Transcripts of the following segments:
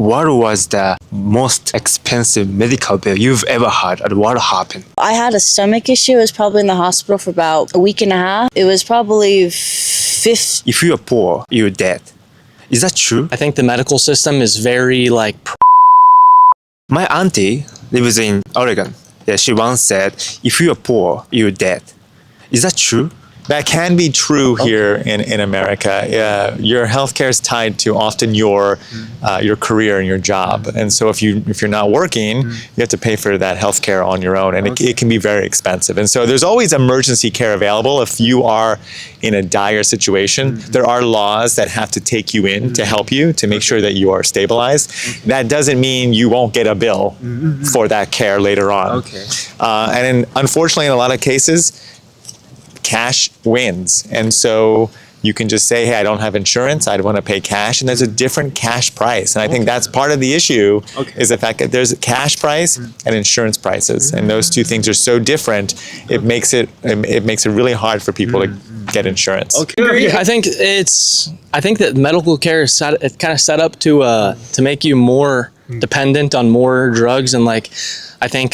what was the most expensive medical bill you've ever had and what happened? I had a stomach issue. I was probably in the hospital for about a week and a half. It was probably 50. If you're poor, you're dead. Is that true? I think the medical system is very like... My auntie lives in Oregon. Yeah, she once said, if you're poor, you're dead. Is that true? That can be true here in America. Your healthcare is tied to often your career and your job, and so if you're not working, you have to pay for that healthcare on your own, and it can be very expensive. And so there's always emergency care available if you are in a dire situation. There are laws that have to take you in to help you to make sure that you are stabilized. That doesn't mean you won't get a bill for that care later on. Unfortunately, in a lot of cases, cash wins. And so you can just say, hey, I don't have insurance, I want to pay cash, and there's a different cash price. And I think that's part of the issue is the fact that there's a cash price and insurance prices. And those two things are so different, it makes it really hard for people to get insurance. I think that medical care is kind of set up to make you more dependent on more drugs, and like I think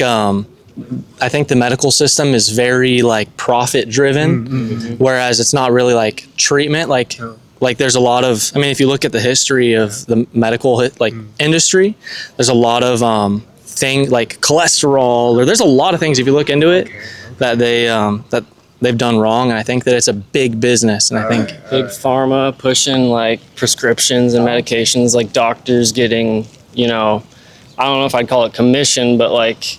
the medical system is very like profit driven, whereas it's not really like treatment. Like there's a lot of, I mean, if you look at the history of the medical industry, there's a lot of things like cholesterol, or there's a lot of things if you look into it that they've done wrong. And I think that it's a big business, and I think big pharma pushing like prescriptions and medications, like doctors getting, I don't know if I'd call it commission, but like,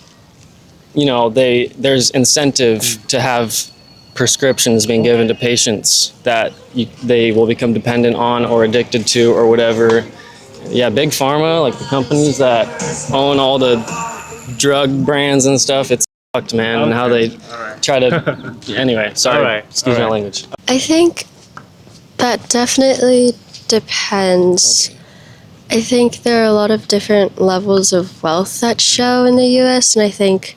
there's incentive to have prescriptions being given to patients that they will become dependent on or addicted to or whatever. Yeah, big pharma, like the companies that own all the drug brands and stuff, it's fucked, man, and how they try to... Anyway, sorry, excuse my language. I think that definitely depends. I think there are a lot of different levels of wealth that show in the US, and I think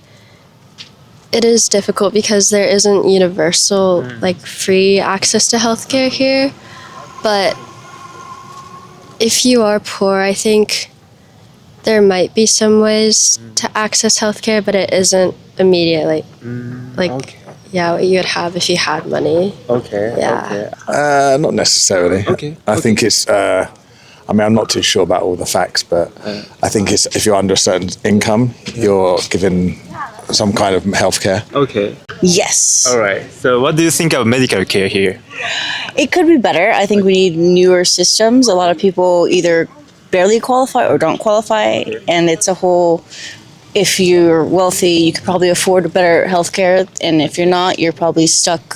it is difficult because there isn't universal, like, free access to healthcare here. But if you are poor, I think there might be some ways to access healthcare, but it isn't immediately. Yeah, what you would have if you had money. Not necessarily. I think it's... I'm not too sure about all the facts, but I think it's if you're under a certain income, you're given some kind of healthcare. Yes. All right. So what do you think of medical care here? It could be better. I think we need newer systems. A lot of people either barely qualify or don't qualify, and it's a whole... If you're wealthy, you could probably afford better healthcare, and if you're not, you're probably stuck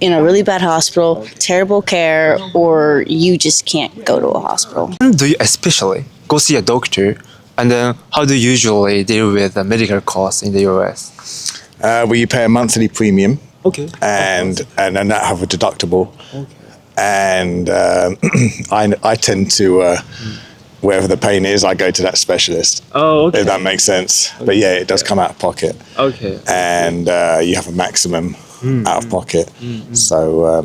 in a really bad hospital, terrible care, or you just can't go to a hospital. Do you especially go see a doctor, and then how do you usually deal with the medical costs in the US? Well, you pay a monthly premium, and then that have a deductible, and I tend to wherever the pain is, I go to that specialist. If that makes sense. But yeah, it does come out of pocket. And you have a maximum out of pocket. So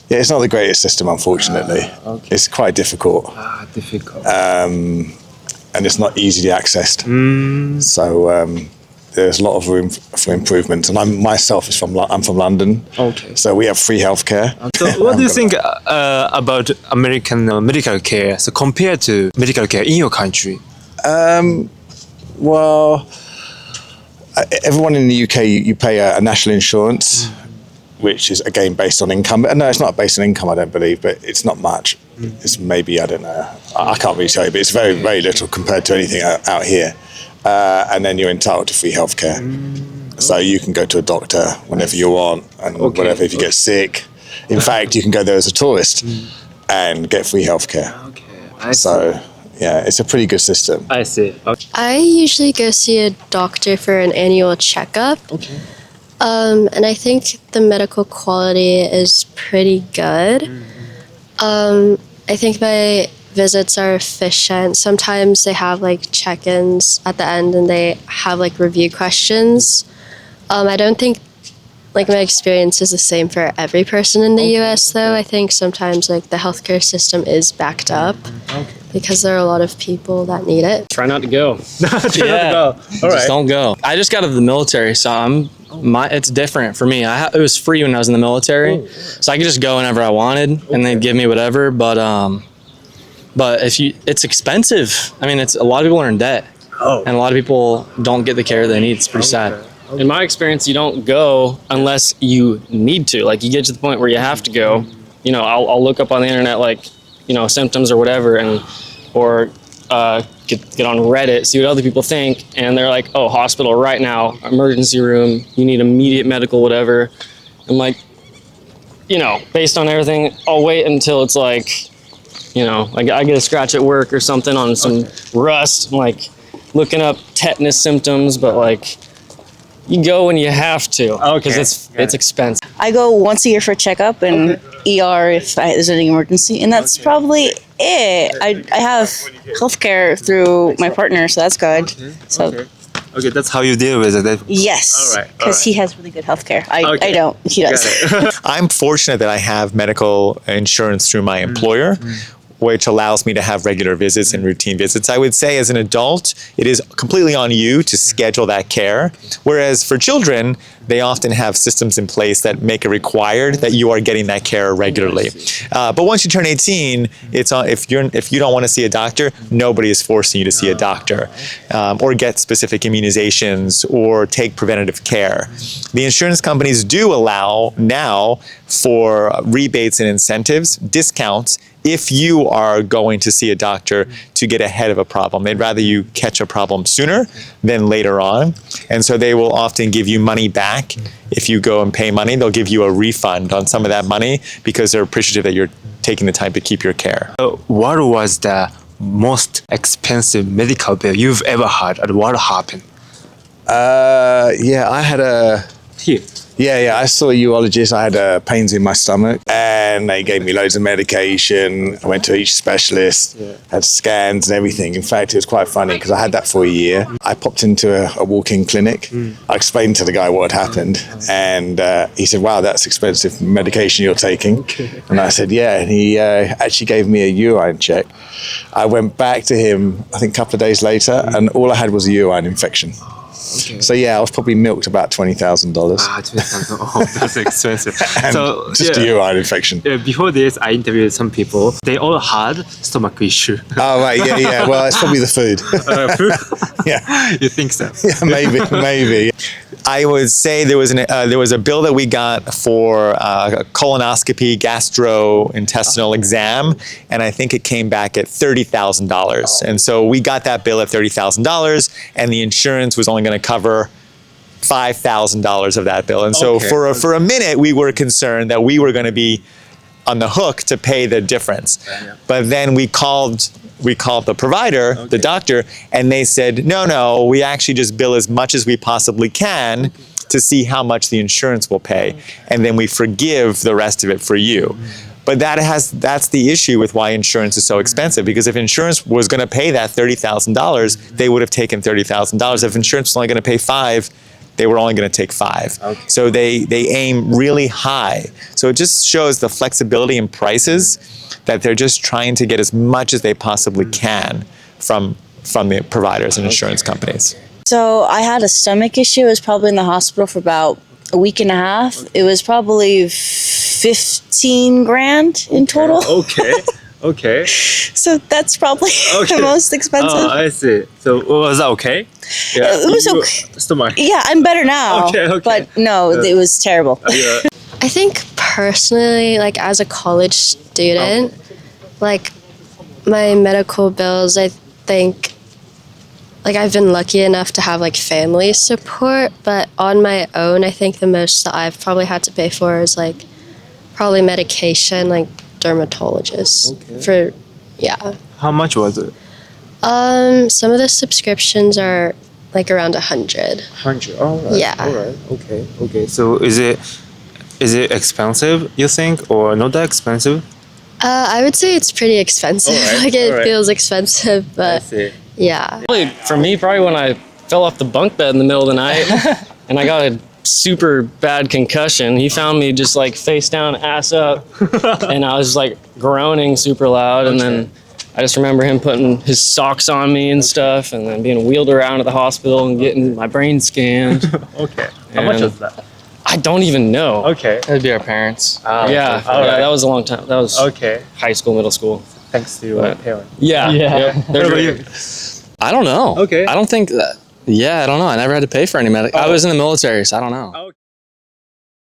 yeah, it's not the greatest system, unfortunately. It's quite difficult. And it's not easily accessed. So there's a lot of room for improvement. And I'm from London. So we have free healthcare. So what do you think about American medical care? So compared to medical care in your country? Well, everyone in the UK, you pay a national insurance, which is again based on income. No, it's not based on income, I don't believe, but it's not much. It's maybe, I don't know, I can't really tell you, but it's very, very little compared to anything out here. And then you're entitled to free healthcare. So you can go to a doctor whenever you want, and whatever, if you get sick. In fact, you can go there as a tourist and get free healthcare. So yeah, it's a pretty good system. I see. I usually go see a doctor for an annual checkup. And I think the medical quality is pretty good. I think my visits are efficient. Sometimes they have like check-ins at the end and they have like review questions. I don't think like my experience is the same for every person in the US though. I think sometimes like the healthcare system is backed up. because there are a lot of people that need it. Try not to go. Just don't go. I just got out of the military, so it's different for me. It was free when I was in the military, so I could just go whenever I wanted, and they'd give me whatever. But it's expensive. I mean, a lot of people are in debt, and a lot of people don't get the care they need. It's pretty sad. In my experience, you don't go unless you need to. Like, you get to the point where you have to go. You know, I'll look up on the internet, like, you know, symptoms or whatever, or get on Reddit, see what other people think, and they're like, oh, hospital right now, emergency room, you need immediate medical whatever. I'm like, you know, based on everything, I'll wait until it's like, you know, like I get a scratch at work or something on some rust. I'm like looking up tetanus symptoms, but like, you go when you have to, because it's expensive. I go once a year for a checkup and ER if there's any emergency, and that's probably it. I have healthcare through my partner, so that's good. So Okay, that's how you deal with it. yes, All right, because he has really good healthcare. I don't. He does. I'm fortunate that I have medical insurance through my employer, which allows me to have regular visits and routine visits. I would say as an adult, it is completely on you to schedule that care. Whereas for children, they often have systems in place that make it required that you are getting that care regularly. But once you turn 18, it's on, if you don't want to see a doctor, nobody is forcing you to see a doctor or get specific immunizations or take preventative care. The insurance companies do allow now for rebates and incentives, discounts, if you are going to see a doctor to get ahead of a problem. They'd rather you catch a problem sooner than later on. And so they will often give you money back. If you go and pay money, they'll give you a refund on some of that money because they're appreciative that you're taking the time to keep your care. What was the most expensive medical bill you've ever had, and what happened? I had Here. I saw a urologist. I had pains in my stomach, and they gave me loads of medication. I went to each specialist, had scans and everything. In fact, it was quite funny because I had that for a year. I popped into a walk-in clinic. I explained to the guy what had happened, and he said, "Wow, that's expensive medication you're taking." And I said, "Yeah." And he actually gave me a urine check. I went back to him, I think a couple of days later, and all I had was a urine infection. So I was probably milked about $20,000. Oh, that's expensive. So Just a urine infection. Before this, I interviewed some people. They all had stomach issue. Oh right, yeah. Well, it's probably the food. Yeah, You think so? yeah, maybe. I would say there was a bill that we got for a colonoscopy gastrointestinal exam, and I think it came back at $30,000. And so we got that bill at $30,000, and the insurance was only going to cover $5,000 of that bill. And so for a minute, we were concerned that we were going to be on the hook to pay the difference. But then we called the provider, the doctor, and they said, no, we actually just bill as much as we possibly can to see how much the insurance will pay. And then we forgive the rest of it for you. But that's the issue with why insurance is so expensive, because if insurance was going to pay that $30,000, they would have taken $30,000. If insurance was only going to pay $5,000, they were only going to take $5,000. So they aim really high. So it just shows the flexibility in prices, that they're just trying to get as much as they possibly can from the providers and insurance companies. So I had a stomach issue. I was probably in the hospital for about a week and a half. It was probably 15 grand in total. Okay. So that's probably the most expensive. Oh, I see. So was that okay? Yeah. It was okay. Stomach. Yeah, I'm better now. Okay. But no, it was terrible. Yeah. I think personally, like as a college student, like my medical bills, I think like I've been lucky enough to have like family support, but on my own, I think the most that I've probably had to pay for is like probably medication, like dermatologist How much was it? Some of the subscriptions are like around 100. 100. All right. Yeah. All right. Okay. So is it expensive, you think, or not that expensive? I would say it's pretty expensive. Alright, Like it alright. feels expensive, but see. yeah. For me, probably when I fell off the bunk bed in the middle of the night and I got a super bad concussion. He found me just like face down, ass up, and I was like groaning super loud. And then I just remember him putting his socks on me and stuff, and then being wheeled around to the hospital and getting my brain scanned. Okay. How much And- was that? I don't even know. Okay. That'd be our parents. Yeah, All yeah, right. that was a long time. That was Okay. high school, middle school. Thanks to your But- parents. Yeah, yep, they're What about great. you? I don't know. Okay. I don't think that. Yeah, I don't know. I never had to pay for any medical. I was in the military, so I don't know.